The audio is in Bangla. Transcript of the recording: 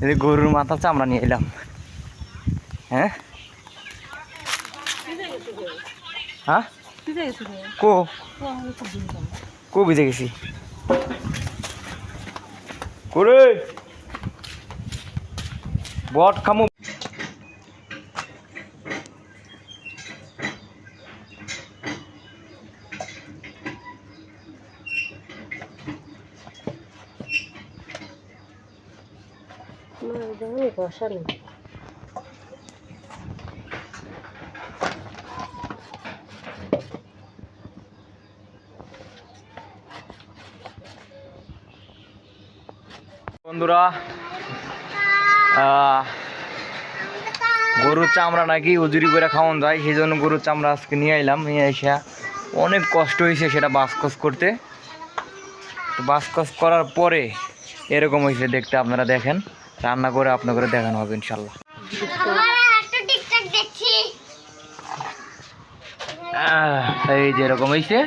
এই গরুর মাথা চামড়া নিয়ে এলাম। হ্যাঁ হ্যাঁ কো কো ভিজে গেছি করে বট খামু। বন্ধুরা গরুর চামড়া নাকি উজুরি করে খাওয়ান যায়, সেই জন্য গরুর চামড়া আজকে নিয়ে এলাম। নিয়ে এসে অনেক কষ্ট হয়েছে সেটা বাসকস করতে। তো বাসকস করার পরে এরকম হয়েছে দেখতে, আপনারা দেখেন। রান্না করে আপনাদের দেখানো হবে ইনশাল্লাহ। এই যেরকম হয়েছে